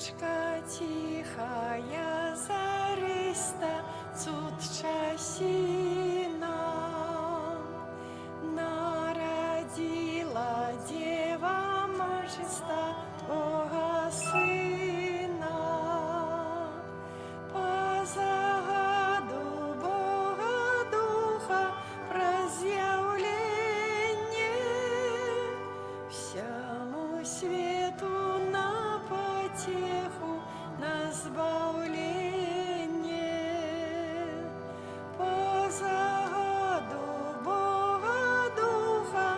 Ночка тихая, зариста, цуд часина, народила Дева Мажеста Бога Сына. По загаду Бога Духа разъявление всему свету на потеху, на избавление. По загаду Бога Духа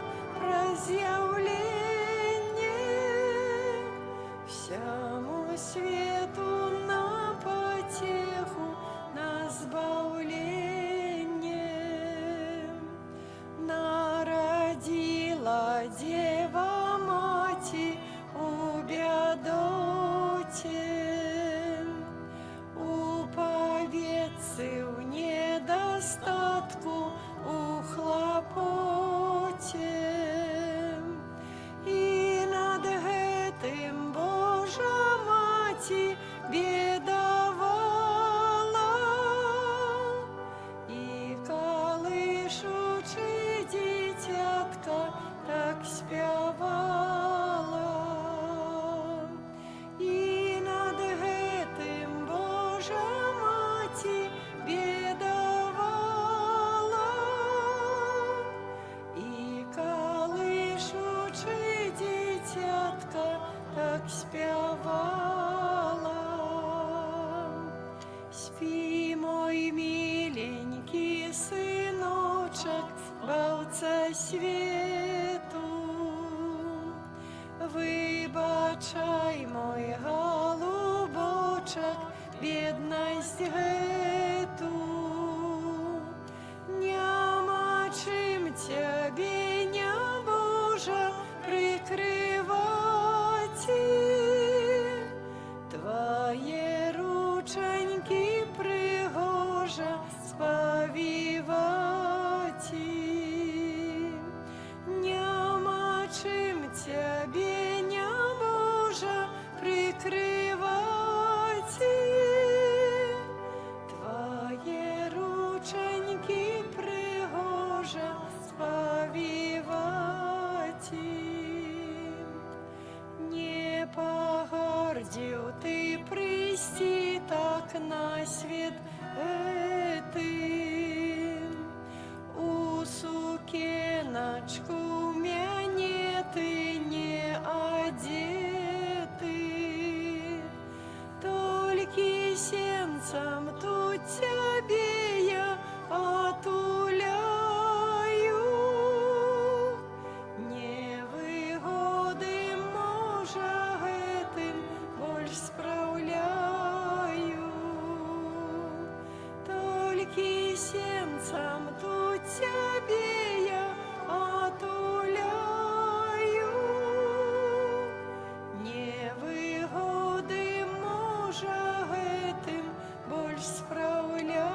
разъявление всему свету на потеху, на избавление. Народила Дева Мати у бядоте, у повецы в недостатку, у хлопоте. И над гэтым Божа Маті бедовала, і колышучи дитятка так спявала. І над гэтым Божа Маті бедовала, і колышучи дитятка так спявала. Спи, мой миленький сыночек, бавца свету. Вибачай, мой голубочек, бедность гэту. Няма чым тебе, не Божа, прикрывать. Твои рученьки пригожа сповивать. Няма чым тебе, не Божа, прикрывать. Твои рученьки пригожа сповивать. Не погордил ты прийти так на свет этим. У сукеночку мяне ты не одеты, только сенцем тут тебе я отуляю. Невыгоды можа гэтым больш справляю, только сенцем тут тебе я отуляю. Невыгоды можа гэтым больш справляю.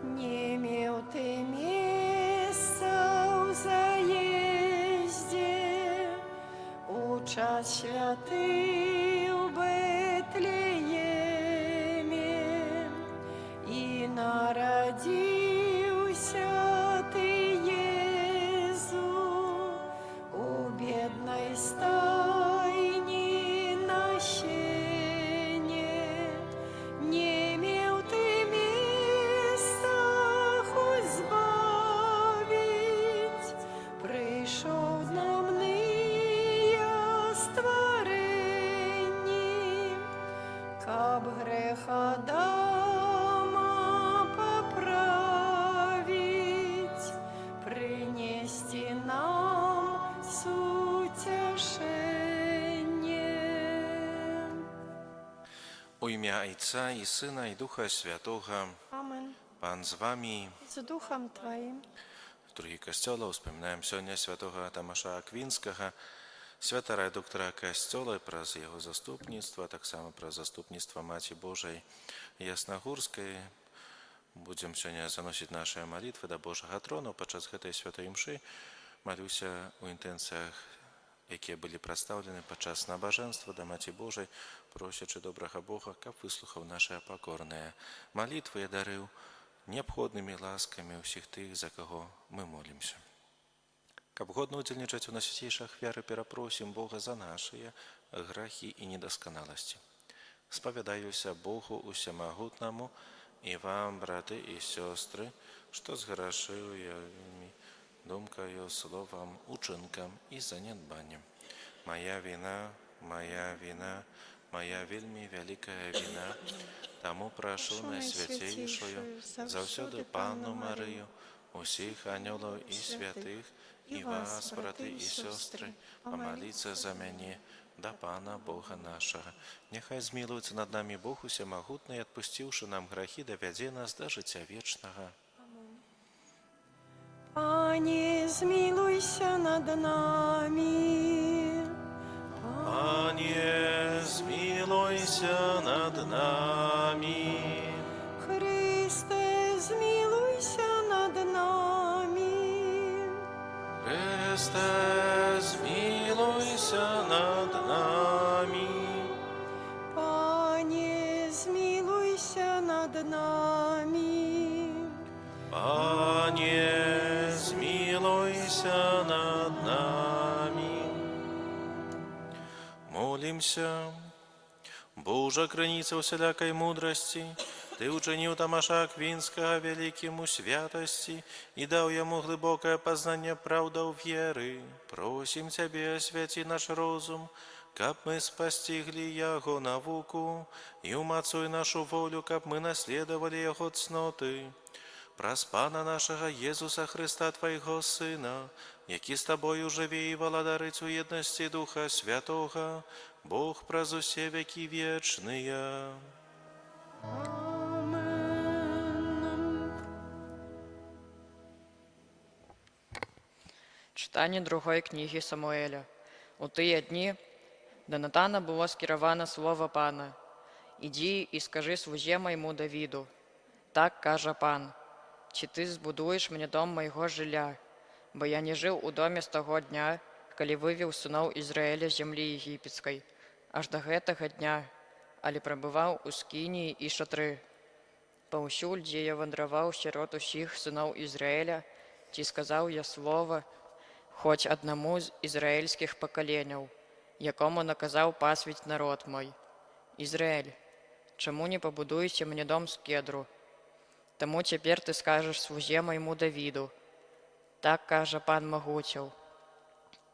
Не меў ты месца ў заезде у час святы ў Бэтлееме, і нарадзіўся ты, Езу, у беднай стайні на сене. Не меў ты месца хоць збавіць, прыйшоў нам ныне стварэнні, каб грэх Адама паправіць, прынесці нам суцяшэнне. У ім'я Отця і Сина і Духа Святого. Амен. Пан з вами. з духом Твоїм. Другі касцёла успамінаем сёння святога Тамаша Аквінскага, святара доктара касцёла, праз яго заступніцтва, таксама праз заступніцтва Маці Божай Яснагурскай. Будзем сёння заносіць нашыя малітвы да Божага трону. Падчас гэтай святой імшы малюся ў інтэнцыях, якія былі прадстаўлены падчас набажэнства да Маці Божай, просячы добрага Бога, каб выслухаў нашыя пакорныя малітвы і дарыў неабходнымі ласкамі ўсіх тых, за каго мы молімся. Каб годна ўдзельнічаць у найсвяцейшай ахвяры, перапросім Бога за нашыя грахі і недасканаласці. Спавядаюся Богу усямагутнаму і вам, браты і сёстры, што зграшыў я думкаю, словам, учынкам і занядбаннем. Моя віна, моя вельмі вялікая віна, таму прашу найсвяцейшую заўсёды Панну Марыю, усіх анёлаў і святых, і вас, браты і сёстры, памаліцца за мяне да Пана Бога нашага. Няхай змілуецца над намі Бог усямагутны, і адпусціўшы нам грахі, давядзе нас да жыцця вечнага. Пане, змилуйся над нами. Пане, змилуйся над нами. Христе, змилуйся над нами. Христе, змилуйся над нами. Пане, змилуйся над нами. Пане, змилуйся над нами. Молимся. Божа, крыніца усялякай мудрасці, Ты учыніў Тамаша Аквінскага вялікім у святасці і даў яму глыбокае пазнанне праўдаў веры. Просім Цябе, асвяці наш розум, каб мы спасціглі яго навуку, і умацуй нашу волю, каб мы наследавалі яго цноты. Праз Пана нашага Езуса Христа, Твайго Сына, які з Табою жыве і валадарыць у еднасці Духа Святога, Бог праз усе векі вечныя. Чытанне другой кнігі Самуэля. У тыя дні да Натана было скіравана слова Пана: «Ідзі і скажы слузе майму Давіду, так кажа Пан, ці ты збудуеш мне дом майго жылля, бо я не жыў у доме з таго дня, калі вывеў сыноў Ізраэля з зямлі егіпецкай, аж да гэтага дня, але прабываў у скініі і шатры. Паўсюль, дзе я вандраваў сярод усіх сыноў Ізраэля, ці сказаў я слова хоць аднаму з ізраэльскіх пакаленняў, якому наказаў пасвіць народ мой: Ізраэль, чаму не пабудуеце мне дом з кедру? Таму цяпер ты скажаш слузе майму Давіду, так кажа Пан Магуцяў: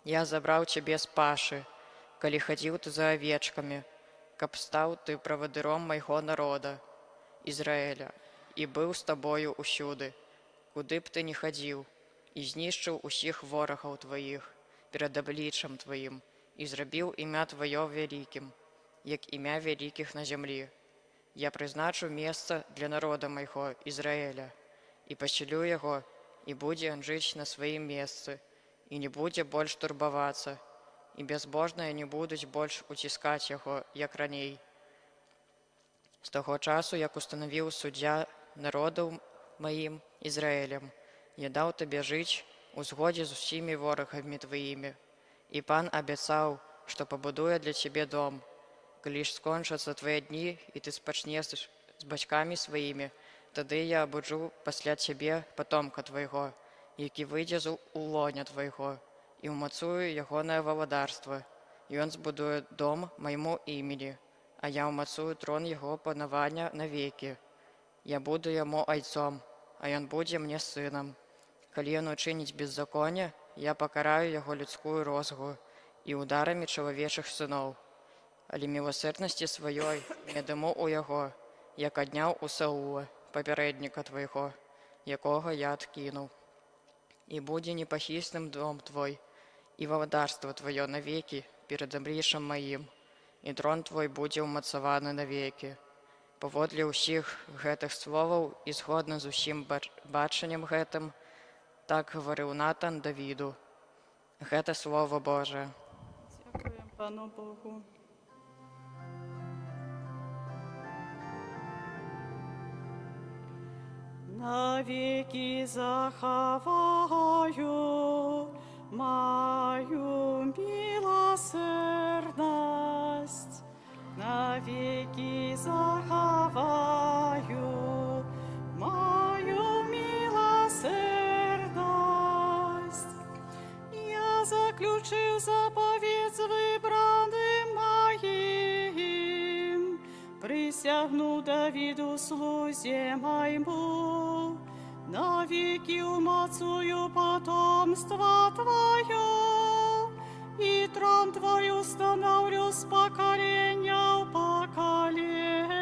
я забраў цябе з пашы, калі хадзіў ты за авечкамі, каб стаў ты правадыром майго народа, Ізраэля, і быў з табою усюды, куды б ты не хадзіў, і знішчыў усіх ворагаў тваіх перад абліччам тваім, і зрабіў імя тваё вялікім, як імя вялікіх на зямлі. Я прызначу месца для народа майго Ізраэля, і пасялю яго, і будзе ён жыць на сваім месцы, і не будзе больш турбавацца, і бязбожныя не будуць больш уціскаць яго, як раней. З таго часу, як устанавіў суддзя народу маім Ізраэлем, я даў табе жыць у згодзе з усімі ворагамі тваімі. І Пан абяцаў, што пабудуе для цябе дом. Калі ж скончацца твае дні, і ты спачнеш з бацькамі сваімі, тады я абуджу пасля цябе патомка твайго, які выйдзе з улоня твайго, і ўмацую ягонае валадарства. Ён збудуе дом майму імені, а я ўмацую трон яго панавання навекі. Я буду яму айцом, а ён будзе мне сынам. Калі ён учыніць беззаконне, я пакараю яго людскую розгу і ударамі чалавечых сыноў. Але міласэрнасці сваёй не даму ў яго, як адняў у Саула, папярэдніка твайго, якога я адкінуў. І будзе непахісным дом твой, і валадарства тваё навекі перад абліччам маім, і трон твой будзе ўмацаваны навекі. Паводле ўсіх гэтых словаў і згодна з усім бачаннем гэтым, так гаварыў Натан Давіду. Гэта Слово Божие. Дякуємо Пану Богу. Навіки заховаю мою милосердность, навіки заховаю мою милосердность. Я заключив заповідь з вибраним моїм, присягну Давіду слузі моєму, навіки умацую потомство Твое, и трон Твой установлю с поколения в поколение.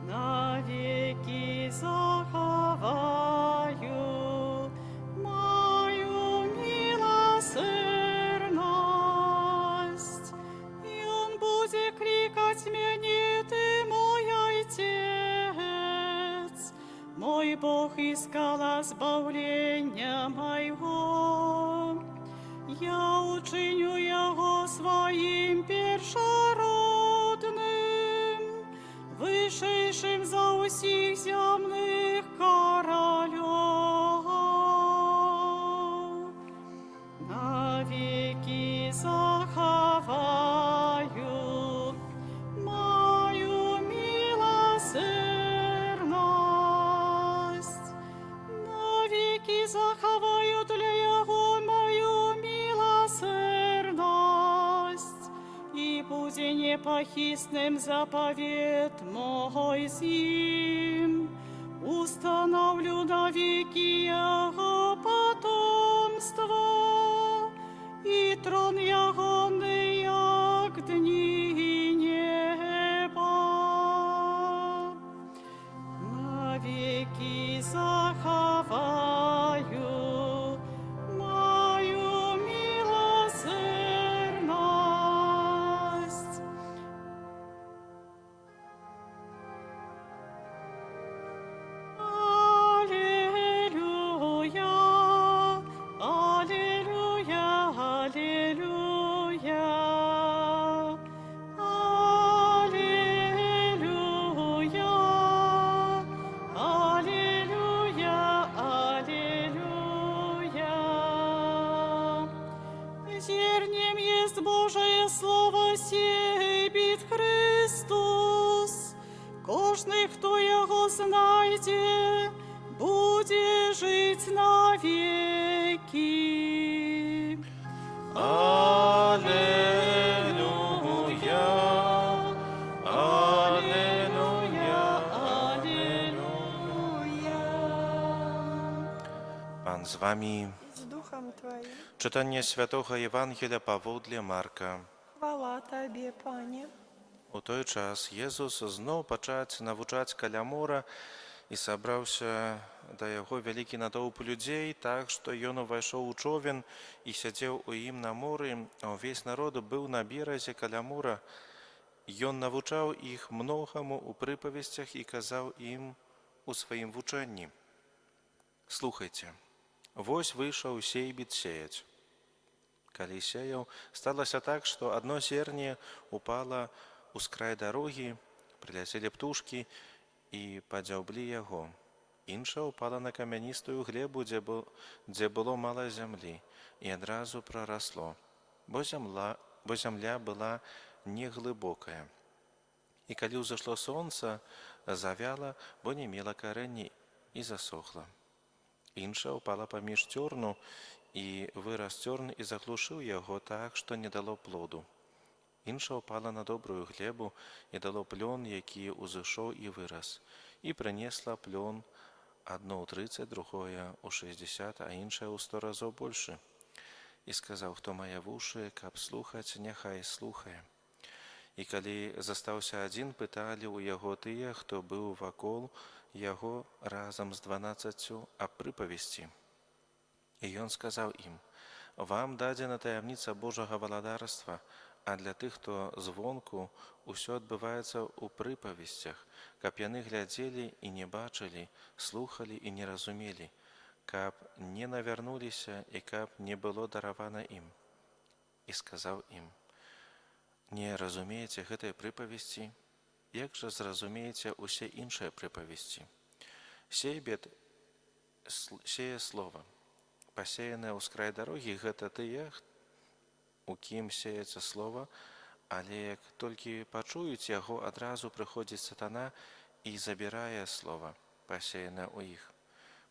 Навеки заховаю мою милосердность, и он будет крикать мне: Ты мой Отец, мой Бог и скала збавлення моего. Я учиню Його своим першородным, вышейшим за усіх земных королев. Навеки заховаю мою милосердность, навеки заховаю для Його мою милосердность, и буде непохитным заповед мой с ним. Установлю навеки Його потомство, и трон Ягоный, як дни неба. Навеки заховаю мою милосердность. Аллилуйя, аллилуйя, аллилуйя. Аллилуйя, аллилуйя, аллилуйя. Зернем есть Божие Слово, сей Христос. Кожний, хто Його знайде, буде жить навеки. Аллилуйя, аллилуйя, Аллилуйя. Пан з вами. З Духом Твоїм. Читання Святого Євангелія Павла Марка. Хвала Тобі, Пане. У той час Єсус знов пачаць навучаць каля мора, і сабраўся да яго вялікі натоўп людзей, так што ён увайшоў у човен і сядзеў у ім на моры, а ўвесь народ быў на беразе каля мора. Ён навучаў іх многаму ў прыпавесцях і казаў ім у сваім вучэнні: «Слухайце, вось выйшаў сейбіт сеяць. Калі сеяў, сталася так, што адно зерне упала ускрай дарогі, прыляцелі птушкі і падзяўблі яго. Іншая упала на камяністую глебу, дзе было мала зямлі, і адразу прарасло, бо зямля была неглыбокая. І калі ўзышло сонца, завяла, бо не мела карэнні, і засохла. Іншая упала паміж цёрну, і вырас цёрн і заглушыў яго так, што не дало плоду. Інша упала на добрую глебу і дало плён, які ўзышоў і вырас, і прынесла плён адно ў 30, другое ў 60, а іншае ў 100 разоў большы. І сказаў: хто мае вушы, каб слухаць, няхай слухае. І калі застаўся адзін, пыталі ў яго тыя, хто быў вакол яго разам з 12 аб прыпавесці. І ён сказаў ім: вам дадзена таямніца Божага валадарства, А для тых, хто звонку, усё адбываецца ў прыпавесцях, каб яны глядзелі і не бачылі, слухалі і не разумелі, каб не навярнуліся і каб не было даравана ім. І сказаў ім: не разумееце гэтай прыпавесці? Як жа зразумееце ўсе іншыя прыпавесці? Сейбет сее слова, пасеянае ўскрай дарогі, гэта тыя, у кім сеецца слова, але як толькі пачуюць яго, адразу прыходзіць сатана і забірае слова, пасеянае ў іх.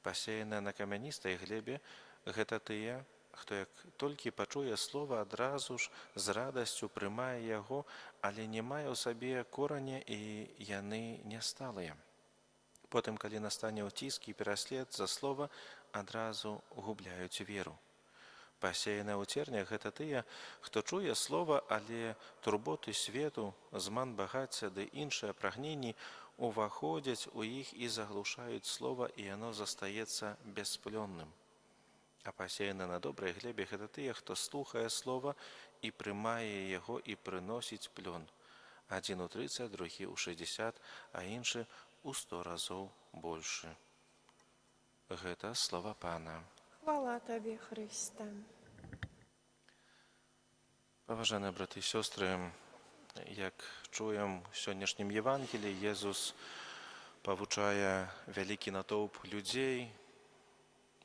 Пасеянае на камяністай глебе гэта тыя, хто як толькі пачуе слова, адразу ж з радасцю прымае яго, але не мае ў сабе кораня і яны не сталыя. Потым, калі настане ўціск і пераслед за слова, адразу губляюць веру. Пасеяныя ў цернях гэта тыя, хто чуе слова, але турботы свету, зман багацця ды іншыя прагненні уваходзяць у іх і заглушаюць слова, і яно застаецца бесплённым. А пасеяны на добрай глебе гэта тыя, хто слухае слова і прымае яго і прыносіць плён. Адзін у 30, другі ў 60, а іншы у 100 разоў большы. Гэта слова Пана. Хвала Табе, Христе. Паважаныя браты і сёстры, як чуем у сённяшнім Євангеліі, Єзус павучае вялікі натоўп людзей,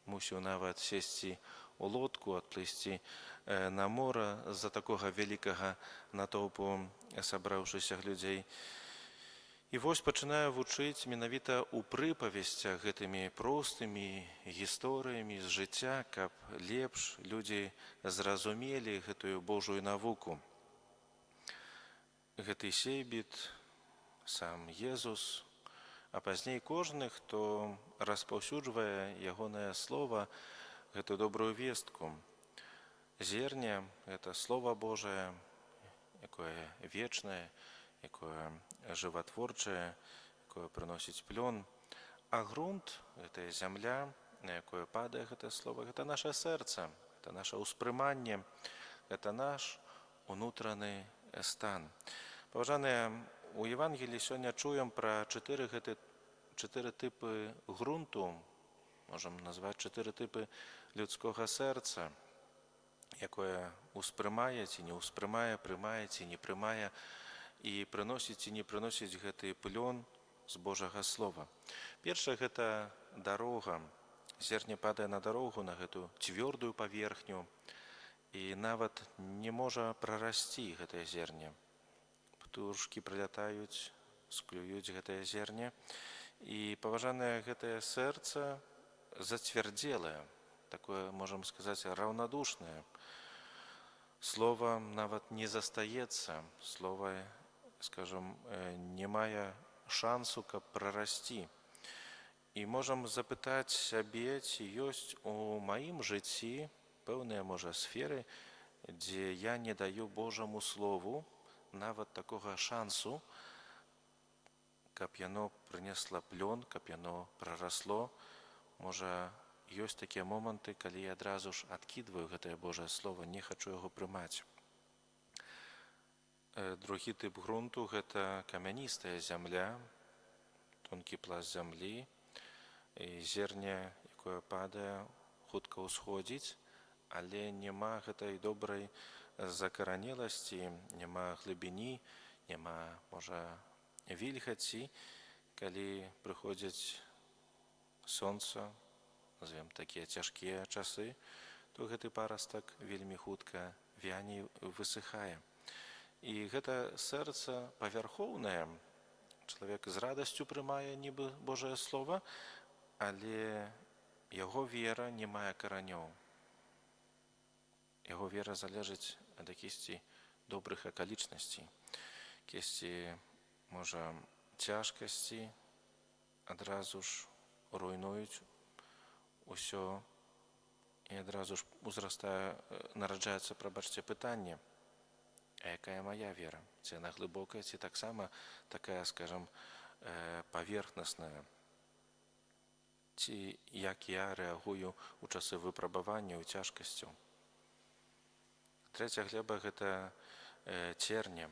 мусіў нават сесці ў лодку, адплысці на мора з-за такога вялікага натоўпу сабраўшыся людзей. І вось пачынае вучыць менавіта ў прыпавесцях гэтымі простымі гісторыямі з жыцця, каб лепш людзі зразумелі гэтую Божую навуку. Гэты сейбіт, сам Езус, а пазней кожны, хто распаўсюджвае ягонае слова, гэту добрую вестку. Зерня – гэта Слова Божае, якое вечнае, якое жыватворчае, якое прыносіць плён. А грунт – гэта зямля, на якое падае гэта слово, гэта наша сэрца, гэта наша ўспрыманне, гэта наш унутраны стан. Паважаныя, у Евангеліі сёння чуем пра чатыры тыпы грунту, можам назваць 4 тыпы людскога сэрца, якое ўспрымае ці не ўспрымае, прымае ці не прымае, і прыносіць ці не прыносіць гэты плён з Божага Слова. Першае – гэта дарога. Зерне падае на дарогу, на гэту цвёрдую паверхню, і нават не можа прарасці гэтае зерне. Птушкі прылятаюць, склююць гэтае зерне, і паважанае гэтае сэрца зацвярдзелае, такое, можам сказаць, раўнадушнае. Слова нават не застаецца, слова, скажам, не мае шансу, каб прарасці. І можам запытаць сябе, ці ёсць у маім жыцці пэўныя, можа, сферы, дзе я не даю Божаму Слову нават такога шансу, каб яно прынесла плён, каб яно прарасло. Можа, ёсць такія моманты, калі я адразу ж адкідваю гэтае Божае Слово, не хачу яго прымаць. Другі тып грунту – гэта камяністая зямля, тонкі пласт зямлі, і зерне, якое падае, хутка ўсходзіць, але няма гэтай добрай закаранеласці, няма глыбіні, няма, можа, вільгаці. Калі прыходзіць сонца, назовем такія цяжкія часы, то гэты парастак вельмі хутка вяне і высыхае. І гэта сэрца павярхоўнае. Чалавек з радасцю прымае нібы Божае Слова, але яго вера не мае каранёў. Яго вера залежыць ад якісьці добрых акалічнасцей. Якісьці, можа, цяжкасці адразу ж руйнуюць усё, і адразу ж нараджаецца, прабачце, пытанне: а якая мая вера? Ці яна глыбокая, ці таксама такая, скажам, паверхнасная? Ці як я рэагую ў часы выпрабавання, ў цяжкасцяў? Трэця глеба – гэта церне.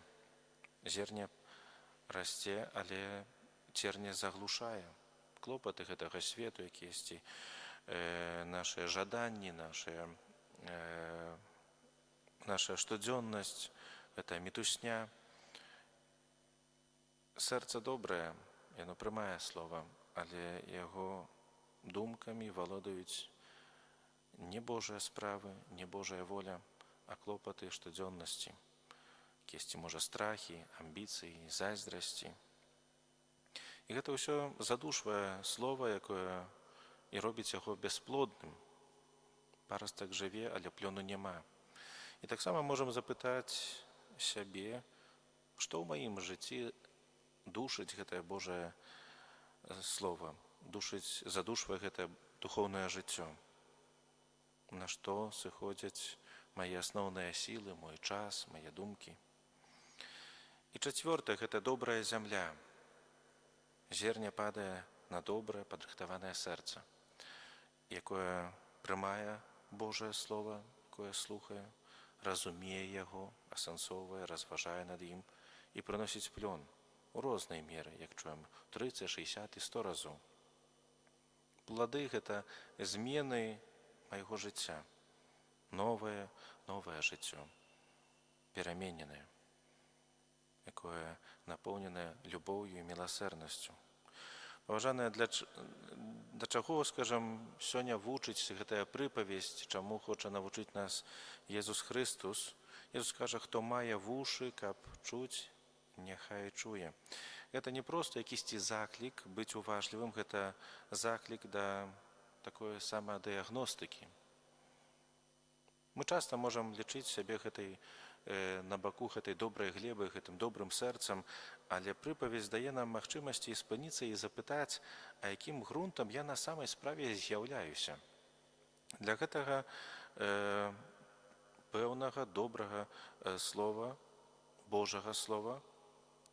Зерне расце, але церне заглушае клопаты гэтага свету, якія ёсць, нашыя жаданні, наша штодзённасць, гэта мітусня. Сэрца добрае, яно прымае слова, але яго думкамі валодаюць не Божыя справы, не Божая воля, а клопаты штодзённасці. Якісьці, можа, страхі, амбіцыі, зайздрасці. І гэта ўсё задушвае слова, якое і робіць яго бясплодным. Парастак жыве, але плёну няма. І таксама можам запытаць сябе, што ў маім жыцці душыць гэтае Божае слова, задушвае гэтае духоўнае жыццё. На што сыходзяць мае асноўныя сілы, мой час, мае думкі. І чацвёртае, гэта добрая зямля. Зерне падае на добрае, падрыхтаванае сэрца, якое прымае Божае слова, якое слухае, разумее яго, асэнсоўвае, разважае над ім і прыносіць плён у рознай меры, як чуем, 30, 60 і 100 разоў. Плады – гэта змены майго жыцця, новае жыццё, перамененае, якое напоўненае любоўю і міласэрнасцю. Паважаныя, да чаго, скажам, сёння вучыць гэтая прыпавесць, чаму хоча навучыць нас Езус Христус? Езус кажа, хто мае вушы, каб чуць, няхай чуе. Гэта не проста якісьці заклік быць уважлівым, гэта заклік да такой самадыягностыкі. Мы часта можам лічыць сябе на баку гэтай добрай глебы, гэтым добрым сэрцам, але прыпавесць дае нам магчымасці спыніцца і запытаць, а якім грунтам я на самай справе з'яўляюся. Для гэтага пэўнага добрага слова, Божага слова,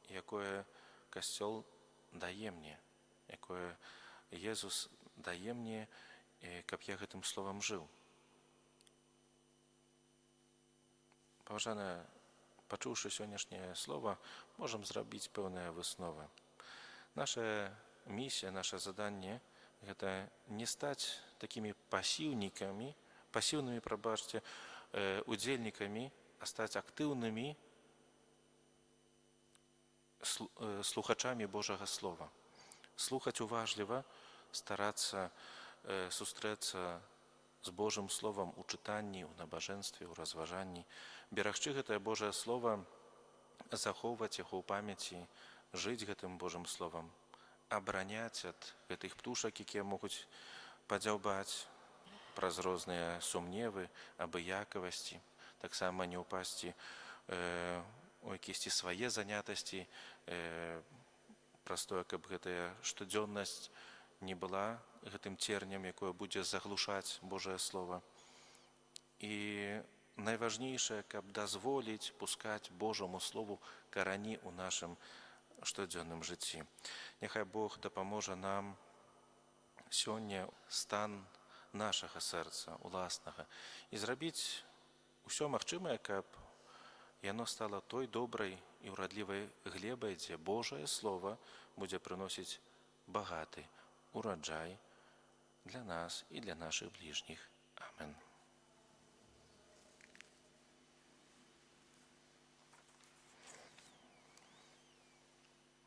якое Касцёл дае мне, якое Езус дае мне, каб я гэтым словам жыў. Паважаныя, пачуўшы сённяшняе слова, можам зрабіць пэўныя высновы. Наша місія, наша заданне – гэта не стаць такімі пасіўнымі, удзельнікамі, а стаць актыўнымі слухачамі Божага слова. Слухаць уважліва, старацца сустрэцца з Божым словам у чытанні, у набажэнстве, у разважанні, берагчы гэтае Божае слово, захоўваць яго ў памяці, жыць гэтым Божым словам, абараняць ад гэтых птушак, якія могуць падзяўбаць праз розныя сумневы, абыякавасці, таксама не ўпасці у якісьці свае занятасці, праз тое, каб гэтая штодзённасць не была гэтым цернем, якое будзе заглушаць Божае слово. І найважнейшае, каб дазволіць пускаць Божаму слову карані ў нашым штодзённым жыцці. Няхай Бог дапаможа нам сёння стан нашага сэрца, уласнага, і зрабіць усё магчымае, каб яно стала той добрай і ўрадлівай глебай, дзе Божае слово будзе прыносіць багаты ураджай для нас і для нашых бліжніх. Амен.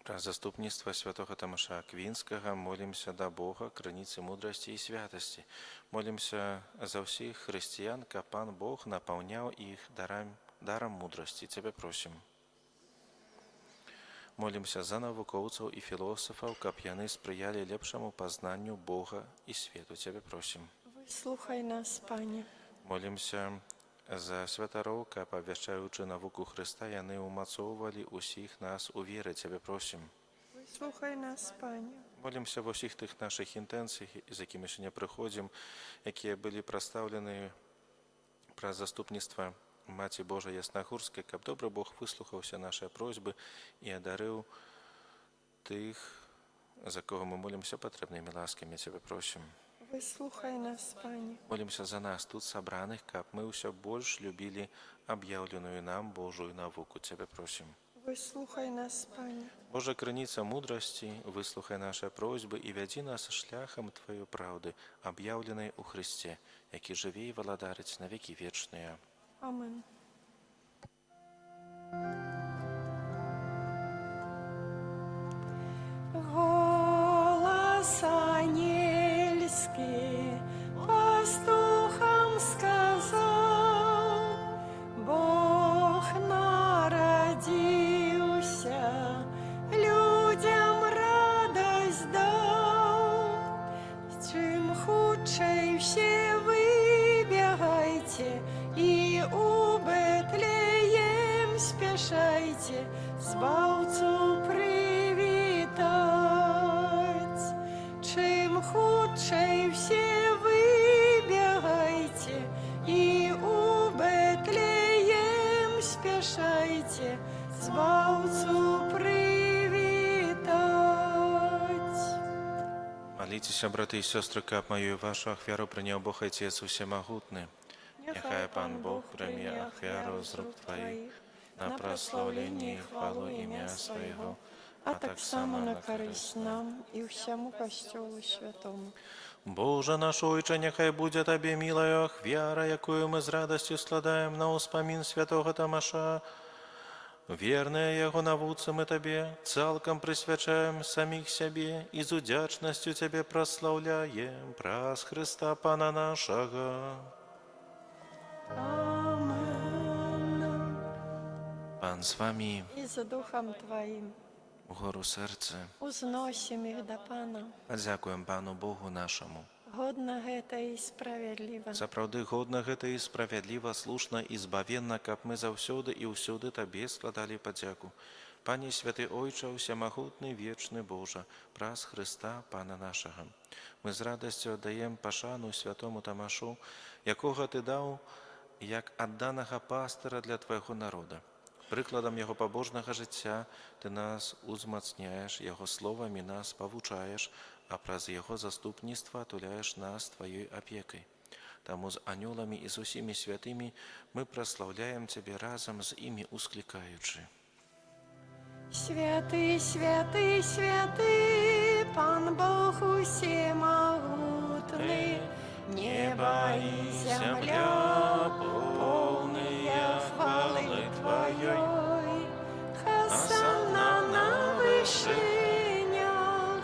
Праз заступніцтва святога Тамаша Аквінскага молімся да Бога, крыніцы мудрасці і святасці. Молімся за ўсіх хрысціян, каб Пан Бог напаўняў іх дарам мудрасці. Цябе просім. Молімся за навукоўцаў і філосафаў, каб яны спрыялі лепшаму пазнанню Бога і свету. Цябе просім. Выслухай нас, Пане. Молімся за святароў, каб, абвяшчаючы навуку Хрыста, яны ўмацоўвалі ўсіх нас у веры. Цябе просім. Выслухай нас, Пане. Молімся ва ўсіх тых нашых інтэнцыях, з якімі сёння прыходзім, якія былі прадстаўлены праз заступніцтва Маці Божай Яснагорскай, каб добры Бог выслухаўся нашыя просьбы і адарыў тых, за кого мы молімся патрэбнымі ласкамі. Цябе просім. Выслухай нас, Пане. Молимся за нас тут собраных, каб мы все больше любили объявленную нам Божию науку. Тебя просим. Выслухай нас, Пане. Божа крыніца мудрости, выслухай наши просьбы и веди нас шляхом Твоей правды, объявленной у Христе, який живе и владарить на веки вечные. Амин. Голос ангельский пастухам сказал, Бог народился, людям радость дал. Чим худшей все выбегайте и у Бетлеем спешайте, Збавцу привітать. Чим худшей все выбегайте и у Бетлеем спешайте, Збавцу привітать. Молитесь, браты и сестры, каб мою и вашу ахвяру принял Бог Отец Всемогутный. Нехай Пан Бог прийме ахвяру з рук Твоїх на прославлення і хвалу ім'я Своєго, а так само на користь нам і всьому Костьолу Святому. Боже наш Ойче, нехай буде Тобі милая ахвяра, якою ми з радостью складаем на успомин святого Тамаша. Верные Его навуцы мы Тебе цалком присвячаем самих себе и с удячностью Тебе прославляем праз Христа Пана нашего. Amen. Пан з вами, І за Духом Твоїм вгору серце, узносим їх до Пана. подякуємо Пану Богу нашому. Годно гэта і справядліва. Сапраўды годна гэта і справядліва, слушна і збавенна, каб мы заўсёды і ўсюды Табе складалі падзяку. Пане святы Ойча, усямагутны, вечны Божа, праз Христа Пана нашага. Мы з радасцю аддаем пашану святому Тамашу, якога Ты даў як адданага пастыра для Твайго народа. Прыкладам яго пабожнага жыцця Ты нас узмацняеш, яго словамі нас павучаеш, а праз яго заступніцтва атуляеш нас Тваёй апекай. Таму з анёламі і з усімі святымі мы праслаўляем Цябе разам з імі усклікаючы. Святый, святый, святый, Пан Бог усемогутный, небо и земля полные хвалы Твоей. Хосанна на вышинях,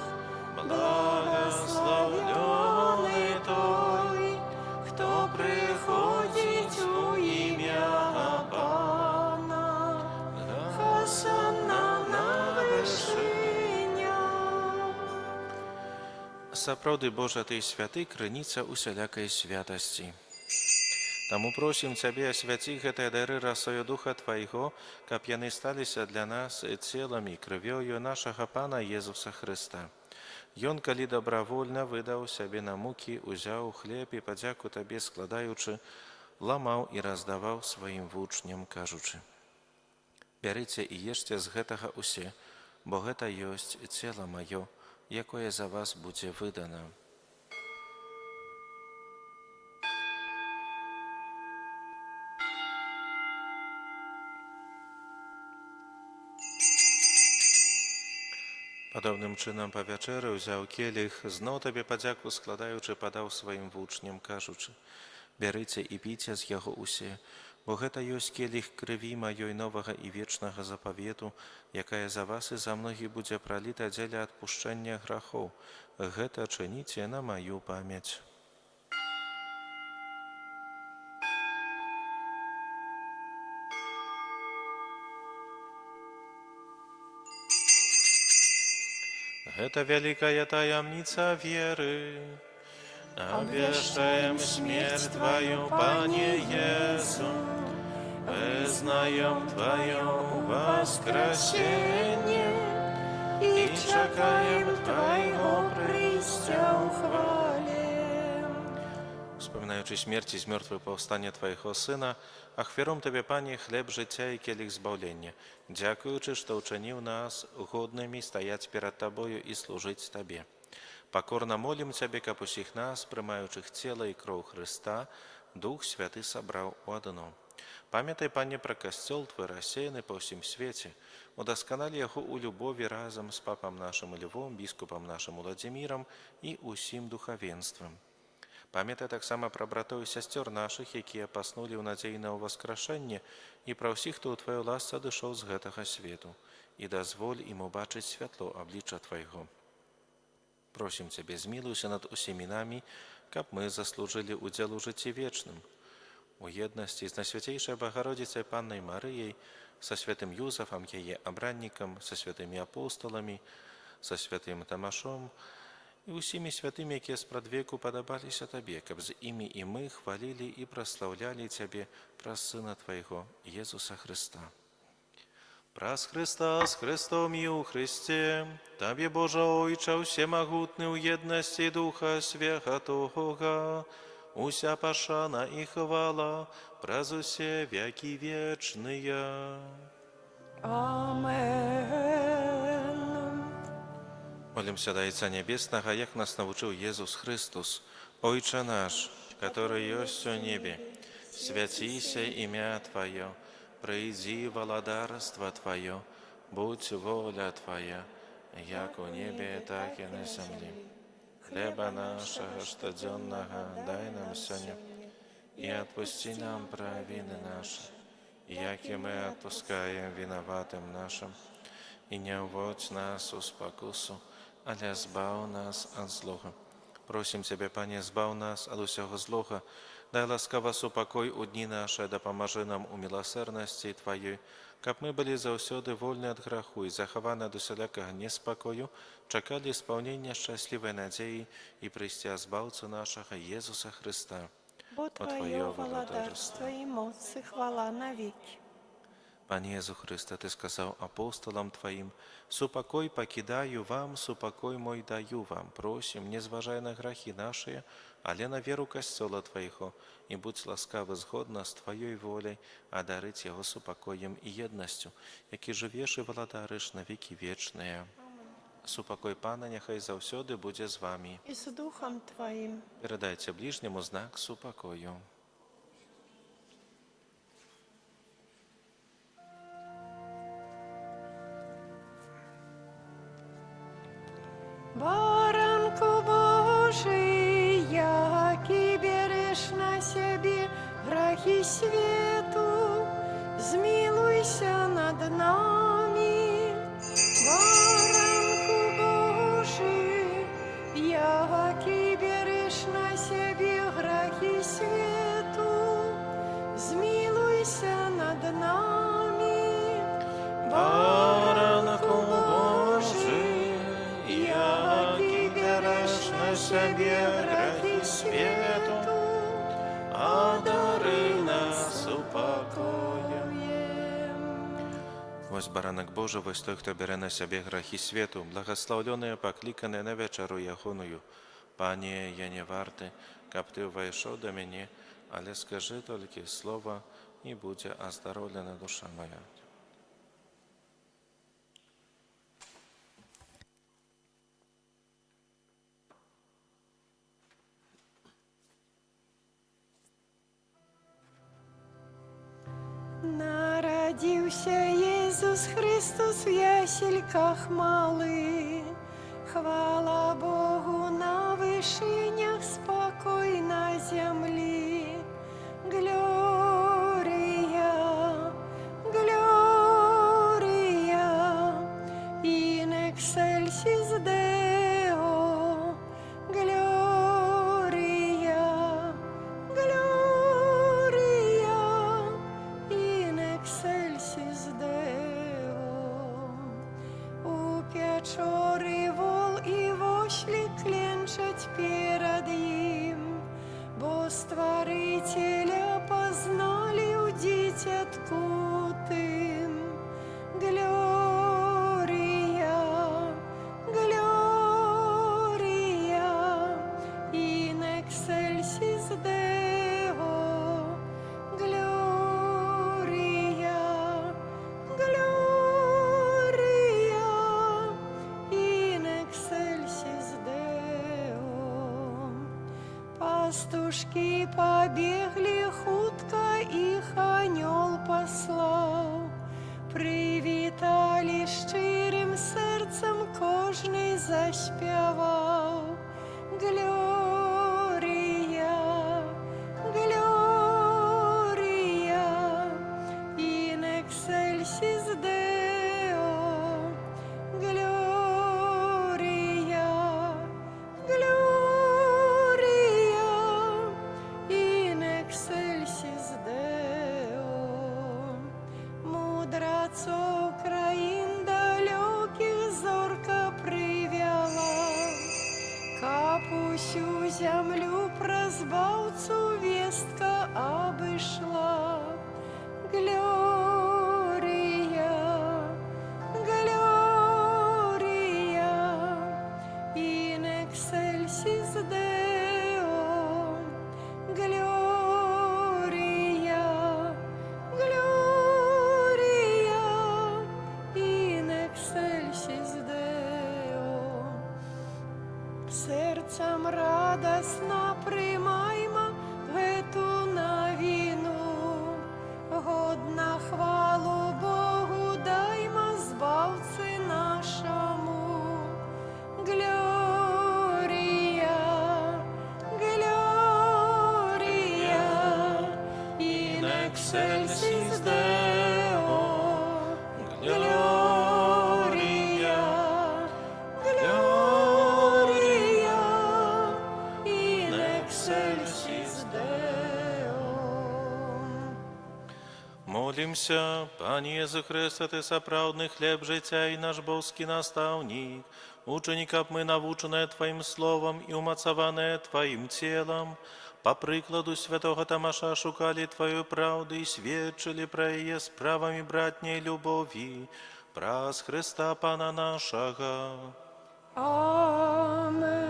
благословенный Той, кто приходит у имя Пана. Хосанна на вышинях. Сапраўды, Божа, Ты святы, крыніца усялякай святасці. Таму просім Цябе асвяці гэтыя дары расою Духа Твайго, каб яны сталіся для нас целам і крывёю нашага Пана Езуса Хрыста. Ён, калі добравольна выдаў сябе на мукі, узяў хлеб і падзяку Табе складаючы, ламаў і раздаваў сваім вучням, кажучы: «Бярыце і ешце з гэтага усе, бо гэта ёсць цела маё, якое за вас будзе выдана». Падобным чынам па вячэры ўзяў келіх, зноў Табе падзяку складаючы, падаў сваім вучням, кажучы: «Бярыце і піце з яго усе, бо гэта ёсць келіх крыві маёй новага і вечнага запавету, якая за вас і за многіх будзе праліта дзеля адпушчэння грахоў. Гэта чыніце на маю памяць». Гэта вялікая таямніца веры. Обвящаем смерть Твою, Пане Иису, вызнаем Твое воскресение и чекаем Твоего прийстя у хвале. Вспоминаючи смерть и з мертвых повстання Твоего Сына, ахвяром Тебе, Пане, хлеб життя і келих збавлення, дякуючи, що учинив нас годними стоять перед Тобою і служить Тебе. Покорно молим Тебе, каб усіх нас, приймаючих тіло і кров Христа, Дух Святий собрав у одно. Пам'ятай, Пане, про костел Твой, рассеянный по всім світі, удосконали його у любові разом з папом нашим Львом, біскупом нашим Владимиром і усім духовенством. Пам'ятай так само про братов і сестер наших, які поснули у надії на воскрешення, і про всіх, хто у Твоїй ласці дійшов з гэтага світу, і дозволь їм убачити світло обличчя Твоєго. Просим Тебе, змилуйся над усіми нами, каб ми заслужили удел у житті вічним, у єдності з Найсвятейшей Богородицей Панной Марією, со святым Юзефом, її обранником, со святими апостолами, со святим Томашом, і усіми святими, які спрадвеку подобалися Тебе, каб з ими і ми хвалили і прославляли Тебе про Сина Твоєго, Єсуса Христа. Праз Христа с Христом и у Христе, Тебе, Боже Ойче, всемогутный у єдності Духа Святого, уся пошана и хвала, праз усе веки вечные. Амен. Молимся до Отца Небесного, як нас научил Иисус Христос. Ойче наш, который есть в небе, святися имя Твое, приди владарство Твое, будь воля Твоя, як у небе, так и на земле. Хлеба нашего штоденного дай нам сегодня, и отпусти нам провины наши, як и мы отпускаем виноватым нашим, и не уводь нас в спокусу, але збав нас от злого. Просим Тебе, Пане, збав нас от усього злого, дай ласкаво супокой у дні наші, да поможи нам у милосердності Твоєї, каб ми були завсёды вольні від греху і заховані до всілякого неспокою, чекали сповнення щасливої надії і прийстя Збавця нашого Єсуса Христа. Бо Твое владарство и моц и хвала навеки. Пане Єсу Христе, Ти сказав апостолам Твоїм, «Супокой покидаю вам, супокой мой даю вам». Просим, не зважай на грехи наши, але на віру костела Твоєго, і будь ласкавий згодно з Твоєю волею, а дарить його супокоєм і єдністю, які живеш і владариш на віки вічні. Супокой Пана нехай завсёды буде з вами. И с Духом Твоим. Передайте ближньому знак супокою. Баранку Божий, який береш на себе грехи свету, змилуйся над нами. Баранку Божий, який береш на себе грехи свету, змилуйся над нами. Баранку Божий, який береш на себе грехи світу, одари нас упокоєм. Ось баранок Божий, ось той, хто бере на себе грехи світу, благословлений, покликаний на вечеру Ягоною. Пане, я не вартий, каб Ти войшов до мене, але скажи тільки слово, і буде оздоровлена душа моя. Народился Иисус Христос в ясельках малых. Хвала Богу на вышинях, спокой на земле. Глория, Глория, in excelsis Deo. Gloria, Gloria, in excelsis Deo. У печори вол і вошлі кленчать перед їм, бо Створителя познали у дитятку тим. Глория, Глория, in excelsis Deo. Gloria, Gloria, in excelsis Deo. Пастушки побегли хутко, их анёл послал. Привітали щирим серцем, кожний заспівав. Глорія, Глорія, in excelsis Deo. Глорія, Глорія, in excelsis Deo. Мудрецов країн далеких зорка привела, капусю землю про збавцу вестка обышла. Глория, Глория, in excelsis Deo. Глория, Глория, in excelsis Deo. Серцем радостно приймаймо эту новину, годна хвалу Богу даймо, збавці нашому. Глорія, Глорія, in excelsis Deo. Глорія, Глорія, in excelsis Deo. Молимся, Пане Єзу Христе, Ти соправдний хліб життя і наш бовський наставник, учеников мы, навученные Твоим словом и умацованные Твоим телом, по прикладу святого Тамаша шукали Твою правду и свідчили про її з правами братней любові, праз Христа Пана нашого. Amen.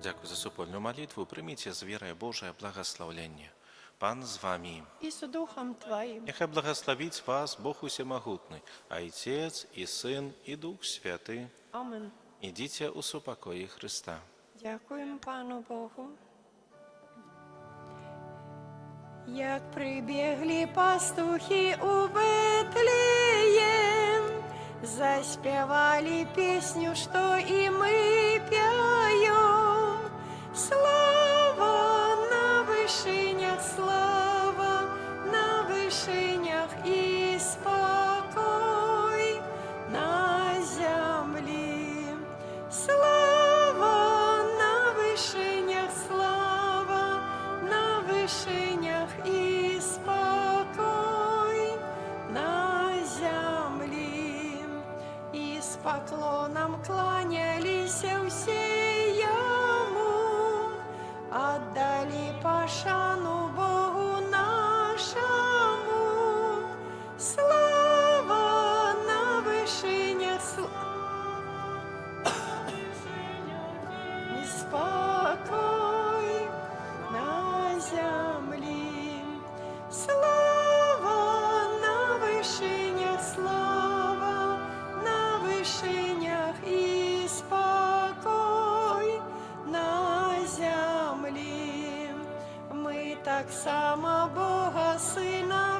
Дякую за супольну молитву. Прийміть з вірою Божие благословення. Пан з вами. И с Духом Твоим. Нехай благословить вас Бог Усемогутний, Отець і Син, і Дух Святий. Amen. Ідіть у супокої Христа. Дякуємо Пану Богу. Як прибігли пастухи у Бетлеєм, заспівали пісню, що і ми п'ємо. Слава на вишенях, слава на вишенях і спокой на землі. Слава на вишенях, слава на вишенях і спокой на землі. І з поклоном кланялися всі йому, отдали пошану Богу нашому. Слава на вишенях, і спокой на землі. Слава на вишенях, слава на вишенях і спокой на землі. Ми так само Бога Сина